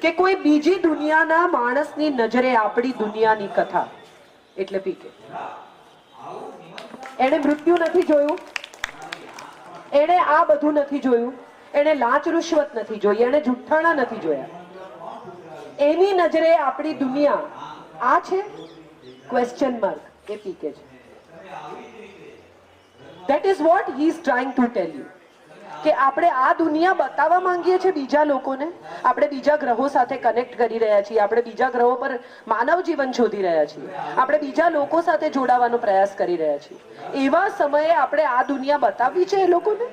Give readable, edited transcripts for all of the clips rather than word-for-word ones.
કે કોઈ બીજી દુનિયાના માણસની નજરે આપણી દુનિયાની કથા, એટલે પીકે. એને મૃત્યુ નથી જોયું, એને આ બધું નથી જોયું, એને લાંચ રૂશ્વત નથી જોઈ, એને જુઠ્ઠાણા નથી જોયા. એની નજરે આપણી દુનિયા આ છે ક્વેશ્ચન માર્ક, એ પીકે છે. That is what he is trying to tell you. કે આપણે આ દુનિયા બતાવવા માંગીએ છીએ બીજા લોકોને, આપણે બીજા ગ્રહો સાથે કનેક્ટ કરી રહ્યા છીએ, આપણે બીજા ગ્રહો પર માનવ જીવન શોધી રહ્યા છીએ, આપણે બીજા લોકો સાથે જોડાવાનો પ્રયાસ કરી રહ્યા છીએ. એવા સમયે આપણે આ દુનિયા બતાવવી છે એ લોકોને?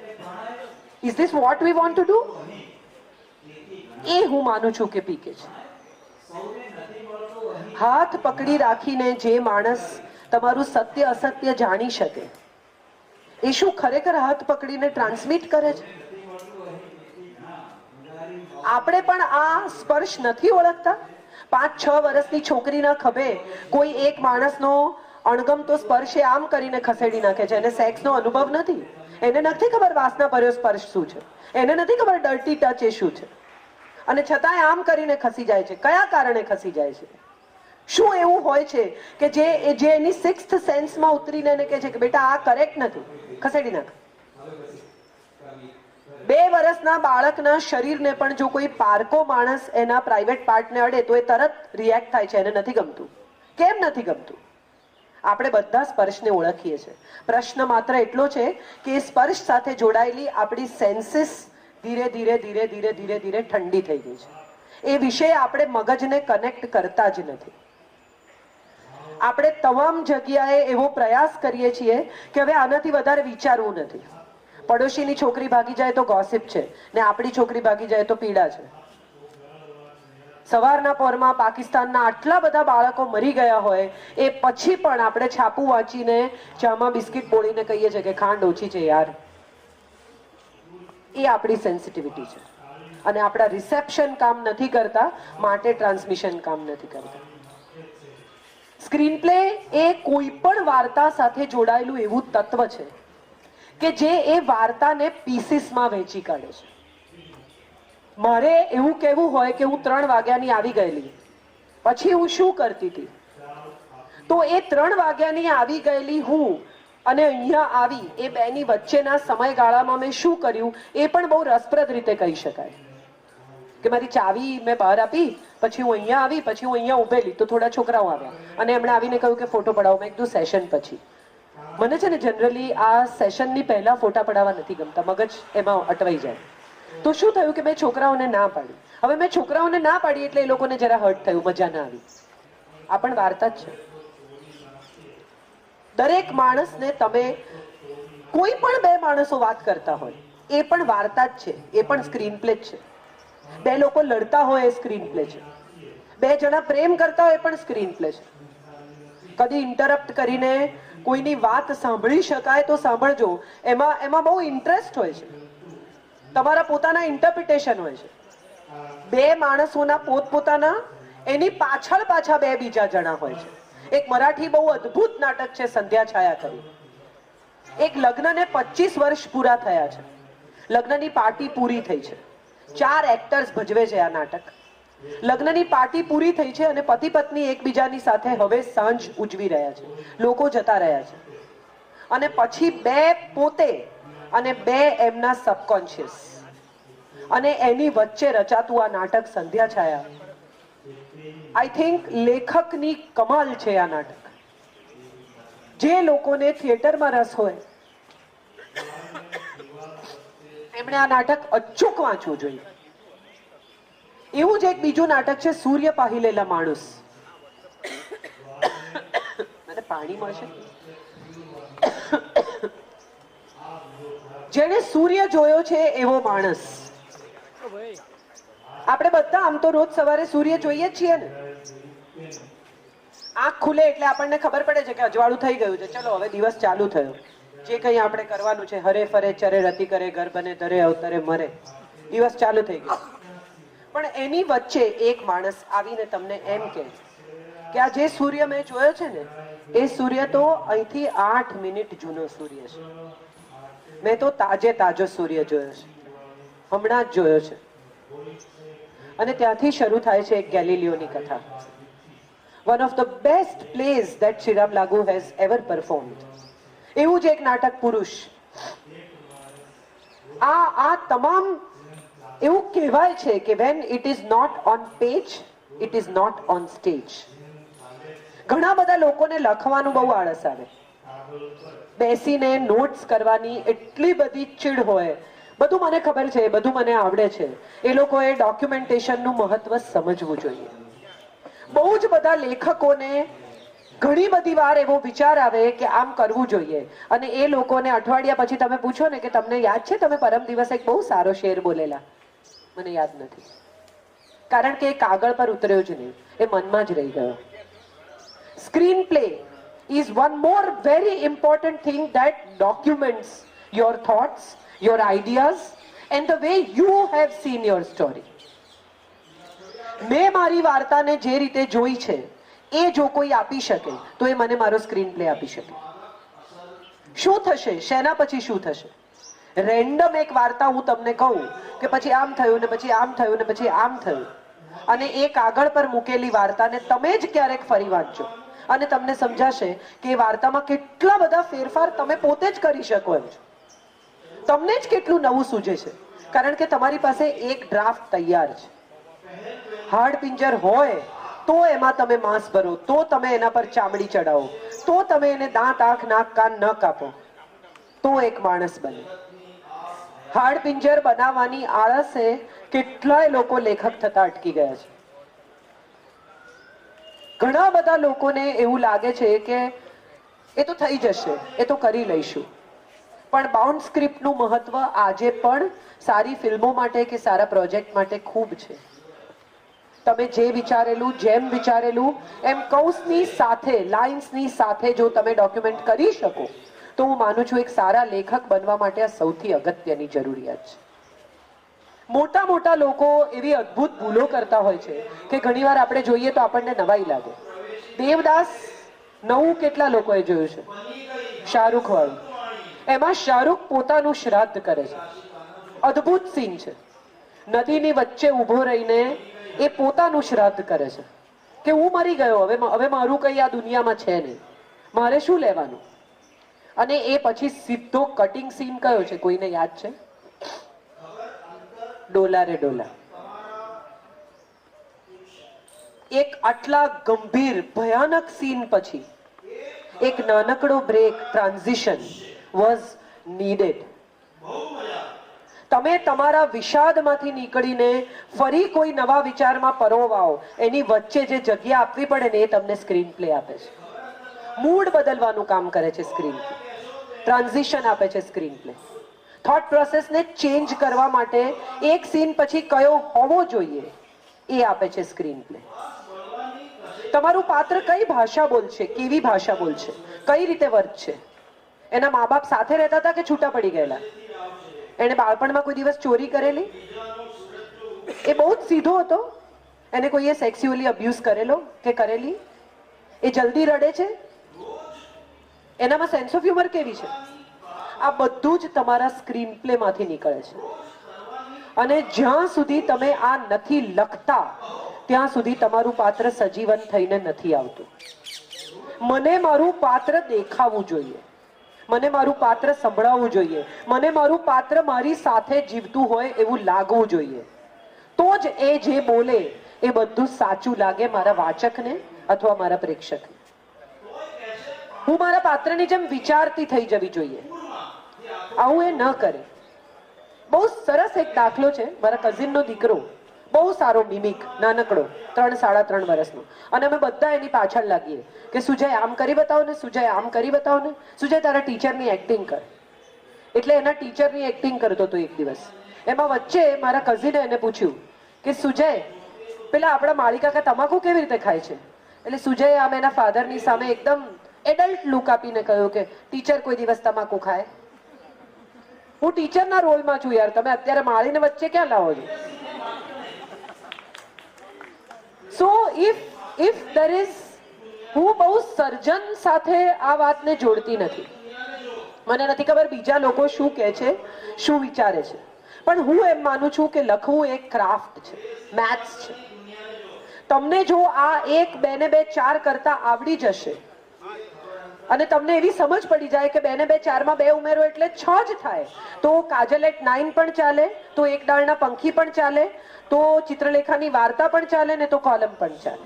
Is this what we want to do? એ હું માનું છું કે પીકે છે. હાથ પકડી રાખીને જે માણસ તમારું સત્ય અસત્ય જાણી શકે, એ શું ખરેખર હાથ પકડીને ટ્રાન્સમિટ કરે છે? આપણે પણ આ સ્પર્શ નથી ઓળખતા. 5-6 વર્ષની છોકરીના ખભે કોઈ એક માણસનો અણગમતો સ્પર્શ આમ કરીને ખસેડી નાખે છે. એને સેક્સનો અનુભવ નથી, એને નથી ખબર વાસના ભર્યો સ્પર્શ શું છે, એને નથી ખબર ડર્ટી ટચ એ શું છે, અને છતાંય આમ કરીને ખસી જાય છે. કયા કારણે ખસી જાય છે? શું એવું હોય છે કે જે એની 6th સેન્સમાં ઉતરીને એને કહે છે કે બેટા આ કરેક્ટ નથી, ખસેડી નાખ? 2 વર્ષના બાળકના શરીરને પણ જો કોઈ પારકો માણસ એના પ્રાઇવેટ પાર્ટને અડે તો એ તરત રિએક્ટ થાય છે, એને નથી ગમતું. કેમ નથી ગમતું? આપણે બધા સ્પર્શને ઓળખીએ છીએ. પ્રશ્ન માત્ર એટલો છે કે સ્પર્શ સાથે જોડાયેલી આપણી સેન્સીસ ધીરે ધીરે ધીરે ધીરે ધીરે ધીરે ઠંડી થઈ ગઈ છે. એ વિશે આપણે મગજને કનેક્ટ કરતા જ નથી. આપણે તમામ જગ્યાએ એવો પ્રયાસ કરીએ છીએ કે હવે આનાથી વધારે વિચારવું નથી. પડોશીની છોકરી ભાગી જાય તો ગોસિપ છે, ને આપણી છોકરી ભાગી જાય તો પીડા છે. સવારના પોરમાં પાકિસ્તાનના આટલા બધા બાળકો મરી ગયા હોય એ પછી પણ આપણે છાપું વાંચીને ચામાં બિસ્કિટ બોળીને કહીએ છીએ કે ખાંડ ઓછી છે યાર. એ આપણી સેન્સિટિવિટી છે. અને આપણા રિસેપ્શન કામ નથી કરતા, માટે ટ્રાન્સમિશન કામ નથી કરતા. સ્ક્રીન પ્લે એ કોઈ પણ વાર્તા સાથે જોડાયેલું એવું તત્વ છે કે જે એ વાર્તાને પીસીસમાં વહેંચી કાઢે છે. મારે એવું કહેવું હોય કે હું 3 વાગ્યાની આવી ગયેલી, પછી હું શું કરતી હતી, તો એ 3 વાગ્યાની આવી ગયેલી હું અને અહીંયા આવી એ બેની વચ્ચેના સમયગાળામાં મેં શું કર્યું એ પણ બહુ રસપ્રદ રીતે કહી શકાય. કે મારી ચાવી મેં બહાર આપી, પછી હું અહીંયા આવી, પછી હું અહીંયા ઉભેલી તો થોડા છોકરાઓ આવ્યા અને એમણે આવીને કહ્યું કે ફોટો પડાવો. મેં કીધું સેશન પછી. મને છે ને જનરલી આ સેશનની પહેલા ફોટા પડાવવા નથી ગમતા, મગજ એમાં અટવાઈ જાય. તો શું થયું કે મેં છોકરાઓને ના પાડી. હવે મેં છોકરાઓને ના પાડી એટલે એ લોકોને જરા હર્ટ થયું, મજા ના આવી. આ પણ વાર્તા જ છે. દરેક માણસને તમે કોઈ પણ 2 માણસો વાત કરતા હોય એ પણ વાર્તા જ છે, એ પણ સ્ક્રીન પ્લે જ છે. 2 લોકો લડતા હોય એ સ્ક્રીન પ્લે છે. 2 જણા પ્રેમ કરતા હોય એ પણ સ્ક્રીન પ્લે છે. કદી ઇન્ટરપ્ટ કરીને કોઈની વાત સાંભળી શકાય તો સાંભળજો. એમાં બહુ ઇન્ટરેસ્ટ હોય છે, તમારા પોતાના ઇન્ટરપ્રિટેશન હોય છે. 2 માણસોના પોતપોતાના, એની પાછળ પાછા 2 બીજા જણા હોય છે. એક મરાઠી બહુ અદ્ભુત નાટક છે સંધ્યા છાયા કરી. એક લગ્નને 25 વર્ષ પૂરા થયા છે, લગ્નની પાર્ટી પૂરી થઈ છે, 4 એક્ટર્સ ભજવે છે આ નાટક. લગ્નની પાર્ટી પૂરી થઈ છે અને પતિ પત્ની એકબીજાની સાથે હવે સાંજ ઉજવી રહ્યા છે, લોકો જતા રહ્યા છે, અને પછી 2 પોતે અને 2 એમના સબકોન્શિયસ, અને એની વચ્ચે રચાતું આ નાટક સંધ્યા છાયા. આઈ થિંક લેખકની કમાલ છે આ નાટક. જે લોકોને થિયેટરમાં રસ હોય એમણે આ નાટક અચૂક વાંચવું જોઈએ. એવું જ એક બીજું નાટક છે સૂર્ય પાહિલેલા માણસ. મને પાણી મળશે? જેને સૂર્ય જોયો છે એવો માણસ. આપણે બધા આમ તો રોજ સવારે સૂર્ય જોઈએ જ છીએ ને. આંખ ખુલે એટલે આપણને ખબર પડે છે કે અજવાળું થઈ ગયું છે, ચલો હવે દિવસ ચાલુ થયો, જે કંઈ આપણે કરવાનું છે, હરે ફરે ચરે રતિ કરે, ઘર બને ધરે અવતરે મરે, દિવસ ચાલુ થઈ ગયો. પણ એની વચ્ચે એક માણસ આવીને તમને એમ કહે કે આ જે સૂર્ય મેં જોયો છે ને એ સૂર્ય તો અહીંથી 8 મિનિટ જૂનો સૂર્ય છે. મેં તો તાજો સૂર્ય જોયો છે, હમણાં જ જોયો છે. અને ત્યાંથી શરૂ થાય છે એક ગેલિલિયોની કથા. One of the best plays that Shriram લાગુ હેઝ એવર પરફોર્મ્ડ. એવું જ એક નાટક પુરુષ. આ તમામ એવું કહેવાય છે કે when it is not on page it is not on stage. ઘણા બધા લોકોને લખવાનું બહુ આળસ આવે, બેસીને નોટ્સ કરવાની એટલી બધી ચીડ હોય. બધું મને ખબર છે, બધું મને આવડે છે. એ લોકોએ ડોક્યુમેન્ટેશનનું મહત્વ સમજવું જોઈએ. બહુ જ બધા લેખકોને ઘણી બધી વાર એવો વિચાર આવે કે આમ કરવું જોઈએ, અને એ લોકોને અઠવાડિયા પછી તમે પૂછો ને કે તમને યાદ છે તમે પરમ દિવસે એક બહુ સારો શેર બોલેલા? મને યાદ નથી, કારણ કે એ કાગળ પર ઉતર્યો જ નહીં, એ મનમાં જ રહી ગયો. Screen play is one more very important thing that documents your thoughts, your ideas and the way you have seen your story. મેં મારી વાર્તાને જે રીતે જોઈ છે એ જો કોઈ આપી શકે તો એ મને મારો સ્ક્રીન પ્લે આપી શકે. શું થશે, શેના પછી શું થશે? રેન્ડમ એક વાર્તા હું તમને કહું કે પછી આમ થયું ને પછી આમ થયું ને પછી આમ થયું, અને એ કાગળ પર મૂકેલી વાર્તાને તમે જ ક્યારેક ફરી વાંચજો અને તમને સમજાશે કે એ વાર્તામાં કેટલા બધા ફેરફાર તમે પોતે જ કરી શકો એમ છો. તમને જ કેટલું નવું સૂઝે છે, કારણ કે તમારી પાસે એક ડ્રાફ્ટ તૈયાર છે. હાડ પિંજર હોય તો એમાં તમે માંસ ભરો, તો તમે એના પર ચામડી ચડાવો, તો તમે એને દાંત આંખ નાક કાન ન કાપો તો એક માણસ બને. હાડ પિંજર બનાવવાની આળસે કેટલાય લોકો લેખક થતા અટકી ગયા છે. ઘણા બધા લોકોને એવું લાગે છે કે એ તો થઈ જશે, એ તો કરી લઈશું, પણ બાઉન્ડ સ્ક્રિપ્ટનું મહત્વ આજે પણ સારી ફિલ્મો માટે કે સારા પ્રોજેક્ટ માટે ખૂબ છે. તમે જે વિચારેલું, જેમ વિચારેલું એમ કૌંસની સાથે, લાઇન્સની સાથે જો તમે ડોક્યુમેન્ટ કરી શકો તો હું માનું છું એક સારા લેખક બનવા માટે આ સૌથી અગત્યની જરૂરિયાત છે. મોટા મોટા લોકો એવી અદ્ભુત ભૂલો કરતા હોય છે કે ઘણીવાર આપણે જોઈએ તો આપણને નવાઈ લાગે. દેવદાસ નવું કેટલા લોકોએ જોયું છે? શાહરૂખ વાળું. એમાં શાહરૂખ પોતાનું શ્રાદ્ધ કરે છે. અદ્ભુત સીન છે. નદીની વચ્ચે ઊભો રહીને એ પોતાનું શ્રાદ્ધ કરે છે કે હું મરી ગયો, હવે મારું કઈ આ દુનિયામાં છે નહીં, મારે શું લેવાનું. અને એ પછી સીધો કટિંગ સીન કયો છે, કોઈને યાદ છે? ડોલા રે ડોલા. એક આટલા ગંભીર ભયાનક સીન પછી એક નાનકડો બ્રેક, ટ્રાન્ઝિશન વોઝ નીડેડ. તમે તમારા વિષાદમાંથી નીકળીને ફરી કોઈ નવા વિચારમાં પરોવાઓ, એની વચ્ચે જે જગ્યા આપવી પડે ને એ તમને સ્ક્રીન પ્લે આપે છે. મૂડ બદલવાનું કામ કરે છે સ્ક્રીન પ્લે, ટ્રાન્ઝિશન આપે છે સ્ક્રીન પ્લે. થોટ પ્રોસેસને ચેન્જ કરવા માટે એક સીન પછી કયો હોવો જોઈએ એ આપે છે સ્ક્રીન પ્લે. તમારું પાત્ર કઈ ભાષા બોલશે, કેવી ભાષા બોલશે, કઈ રીતે વર્તશે. એના મા બાપ સાથે રહેતા હતા કે છૂટા પડી ગયેલા? એને બાળપણમાં કોઈ દિવસ ચોરી કરેલી? એ બહુ જ સીધો હતો? એને કોઈએ સેક્સ્યુઅલી અબ્યુઝ કરેલો કે કરેલી? એ જલ્દી રડે છે? એનામાં સેન્સ ઓફ હ્યુમર કેવી છે? આ બધું જ તમારા સ્ક્રીન પ્લે માંથી નીકળે છે. અને જ્યાં સુધી તમે આ નથી લખતા ત્યાં સુધી તમારું પાત્ર સજીવન થઈને નથી આવતું. મને મારું પાત્ર દેખાવું જોઈએ, મને મારું પાત્ર સંભળાવવું જોઈએ, મને મારું પાત્ર મારી સાથે જીવતું હોય એવું લાગવું જોઈએ, તો જ એ જે બોલે એ બધું સાચું લાગે મારા વાચકને અથવા મારા પ્રેક્ષકને. હું મારા પાત્રની જેમ વિચારતી થઈ જવી જોઈએ. આવું એ ન કરે. બહુ સરસ એક દાખલો છે. મારા કઝિનનો દીકરો બહુ સારો મિમિક, નાનકડો, 3-3.5 વર્ષનો, અને અમે બધા એની પાછળ લાગીએ કે સુજય આમ કરી બતાવો ને, સુજય આમ કરી બતાવો ને, સુજય તારા ટીચરની એક્ટિંગ કર. એટલે એના ટીચરની એક્ટિંગ કરતો હતો એક દિવસ. એમાં વચ્ચે મારા કઝિને એને પૂછ્યું કે સુજય, પેલા આપણા માળી કાકા તમાકુ કેવી રીતે ખાય છે? એટલે સુજયે આમ એના ફાધરની સામે એકદમ એડલ્ટ લુક આપીને કહ્યું કે ટીચર કોઈ દિવસ તમાકુ ખાય? હું ટીચરના રોલમાં છું યાર, તમે અત્યારે માળીને વચ્ચે ક્યાં લાવો છો? સો ઇફ there is, હું બહુ સર્જન સાથે આ વાતને જોડતી નથી. મને નથી ખબર બીજા લોકો શું કહે છે, શું વિચારે છે, પણ હું એમ માનું છું કે લખવું એક ક્રાફ્ટ છે. મેથ્સ છે. તમને જો આ 1 2 ને 2 4 કરતા આવડી જશે અને તમને એવી સમજ પડી જાય કે 2 ને 2 4 માં 2 ઉમેરો એટલે 6 જ થાય, તો કાજલ એટ 9 પણ ચાલે, તો એક ડાળના પંખી પણ ચાલે, તો ચિત્રલેખાની વાર્તા પણ ચાલે ને તો કોલમ પણ ચાલે.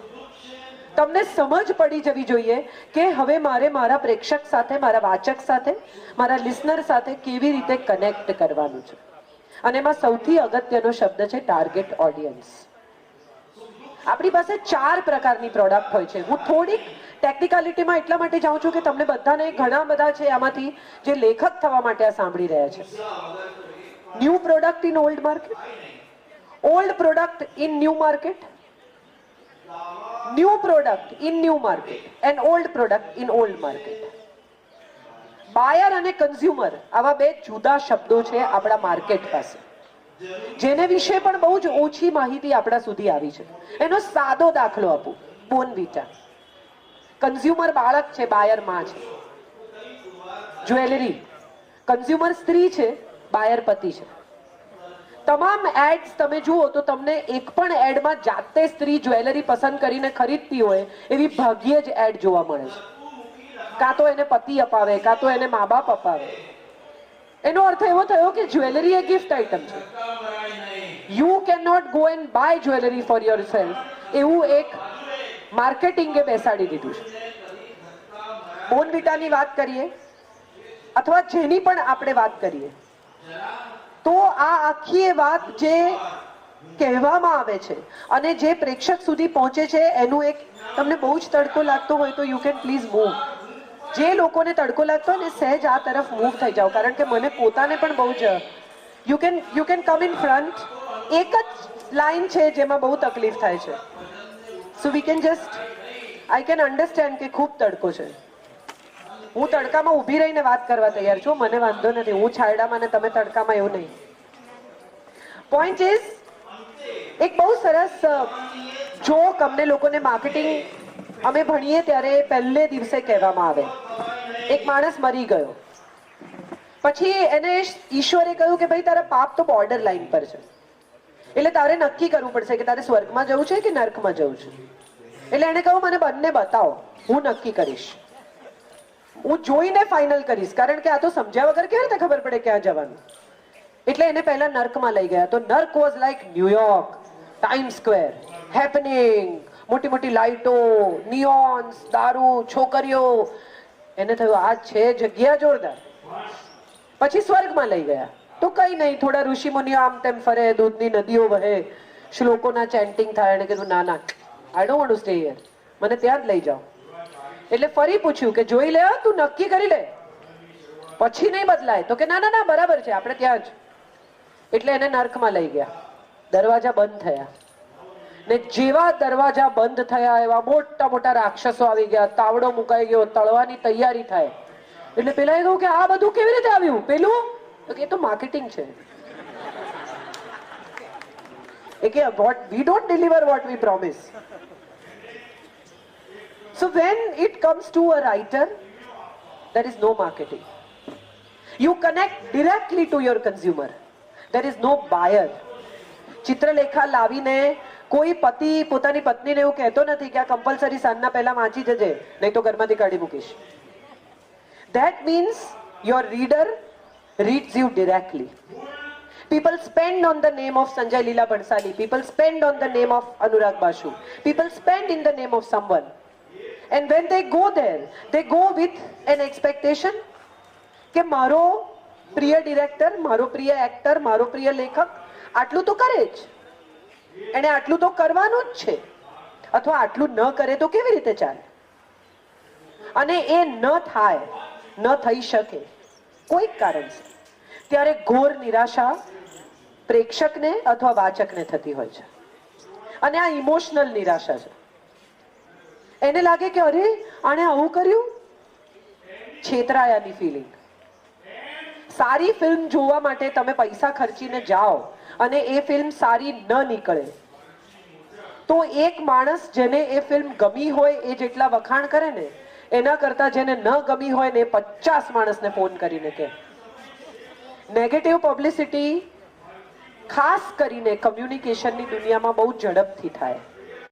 તમને સમજ પડી જવી જોઈએ કે હવે મારે મારા પ્રેક્ષક સાથે, મારા વાચક સાથે, મારા લિસનર સાથે કેવી રીતે કનેક્ટ કરવાનું છે. અને એમાં સૌથી અગત્યનો શબ્દ છે ટાર્ગેટ ઓડિયન્સ. આપણી પાસે 4 પ્રકારની પ્રોડક્ટ હોય છે. હું થોડીક ટેકનિકાલિટીમાં એટલા માટે જાઉં છું કે તમને બધાને, ઘણા બધા છે આમાંથી જે લેખક થવા માટે આ સાંભળી રહ્યા છે. New product in old market, old product in new market, new product in new market and old product in old market. Buyer અને કન્ઝ્યુમર આવા 2 જુદા શબ્દો છે આપણા માર્કેટ પાસે, જેને વિશે પણ બહુ જ ઓછી માહિતી આપણા સુધી આવી છે. એનો સાદો દાખલો આપું. બોર્નવિટા. કન્ઝ્યુમર બાળક છે, બાયર માં છે. જ્વેલરી, કન્ઝ્યુમર સ્ત્રી છે, બાયર પતિ છે. તમામ એડ્સ તમે જુઓ તો તમને એક પણ એડમાં જાતે સ્ત્રી જ્વેલરી પસંદ કરીને ખરીદતી હોય એવી ભાગ્યે જ એડ જોવા મળે છે. કાં તો એને પતિ અપાવે, કાં તો એને મા બાપ અપાવે. એનો અર્થ એવો થયો કે જ્વેલરી એ ગિફ્ટ આઇટમ છે. You can not go and buy jewellery for yourself, એવું એક માર્કેટિંગે બેસાડી દીધું છે. બોર્નવિટાની વાત કરીએ અથવા જેની પણ આપણે વાત કરીએ તો આ આખી વાત જે કહેવામાં આવે છે અને જે પ્રેક્ષક સુધી પહોંચે છે એનું એક, તમને બહુ જ તડકો લાગતો હોય તો યુ કેન પ્લીઝ મૂવ. જે લોકોને તડકો લાગતો હોય ને સહેજ આ તરફ મૂવ થઈ જાઓ, કારણ કે મને પોતાને પણ બહુ જ, you can come in front. એક જ લાઈન છે જેમાં બહુ તકલીફ થાય છે. So we can just, I can understand કે ખૂબ તડકો છે. હું તડકામાં ઊભી રહીને વાત કરવા તૈયાર છું, મને વાંધો નથી. હું છાયડામાં ને તમે તડકામાં, એવું નહીં. પોઈન્ટ ઇઝ, એક બહુ સરસ જોક અમને લોકોને માર્કેટિંગ અમે ભણીએ ત્યારે પહેલે દિવસે કહેવામાં આવે. એક માણસ મરી ગયો, પછી એને ઈશ્વરે કહ્યું કે ભાઈ તારા પાપ તો બોર્ડર લાઈન પર છે, એટલે તારે નક્કી કરવું પડશે કે તારે સ્વર્ગમાં જવું છે કે નર્કમાં જવું છે. એટલે એને કહ્યું મને બંને બતાવો, હું નક્કી કરીશ, હું જોઈને ફાઇનલ કરીશ, કારણ કે આ તો સમજ્યા વગર કેવી રીતે ખબર પડે ક્યાં જવાનું. એટલે એને પહેલા નર્કમાં લઈ ગયા. તો નર્ક was like New York, Time Square, happening, મોટી મોટી લાઇટો, નિયોન્સ, દારૂ, છોકરીઓ. એને થયું આ છે જગ્યા જોરદાર. પછી સ્વર્ગમાં લઈ ગયા તો કઈ નહીં, થોડા ઋષિ મુનિઓ આમ તેમ ફરે, દૂધની નદીઓ વહે, શ્લોકોના ચેન્ટિંગ થાય. એને કીધું ના ના, I don't want to stay here, મને ત્યાં જ લઈ જાઓ. એટલે ફરી પૂછ્યું કે જોઈ લે, તું નક્કી કરી લે, પછી નહીં બદલાય. તો કે ના ના ના, બરાબર છે, આપણે ત્યાં જ. એટલે એને નર્કમાં લઈ ગયા. દરવાજા બંધ થયા ને જેવા દરવાજા બંધ થયા એવા મોટા મોટા રાક્ષસો આવી ગયા, તાવડો મુકાઈ ગયો, તળવાની તૈયારી થાય. એટલે પેલા કહ્યું કે આ બધું કેવી રીતે આવ્યું? પેલું તો કે તો માર્કેટિંગ છે. એ કે we don't deliver what we promise. So when it comes to a writer, there is no marketing. You connect directly to your consumer. There is no buyer. Chitralekha લાવીને કોઈ પતિ પોતાની પત્નીને એવું કહેતો નથી કે આ કમ્પલસરી સાંજના પહેલા વાંચી જજે, નહીં તો ઘરમાંથી કાઢી મૂકીશ. That means your reader reads you directly. People spend on the name of Sanjay Leela Bhansali. People spend on the name of Anurag Basu. People spend in the name of someone. And when they go there, they go with an expectation કે મારો પ્રિય director, મારો પ્રિય actor, મારો પ્રિય લેખક આટલું તો કરે જ, એને આટલું તો કરવાનું જ છે, અથવા આટલું ન કરે તો કેવી રીતે ચાલે. અને એ ન થાય, ન થઈ શકે કોઈક કારણસર, ત્યારે ઘોર નિરાશા પ્રેક્ષકને અથવા વાચકને થતી હોય છે. અને આ ઇમોશનલ નિરાશા છે. એને લાગે કે અરે આણે આવું કર્યું, છેતરાયાની ફિલિંગ. સારી ફિલ્મ જોવા માટે તમે પૈસા ખર્ચીને જાઓ અને એ ફિલ્મ સારી ન નીકળે તો એક માણસ જેને એ ફિલ્મ ગમી હોય એ જેટલા વખાણ કરે ને, એના કરતા જેને ન ગમી હોય ને 50 માણસને ફોન કરીને કે. નેગેટિવ પબ્લિસિટી ખાસ કરીને કમ્યુનિકેશનની દુનિયામાં બહુ ઝડપથી થાય.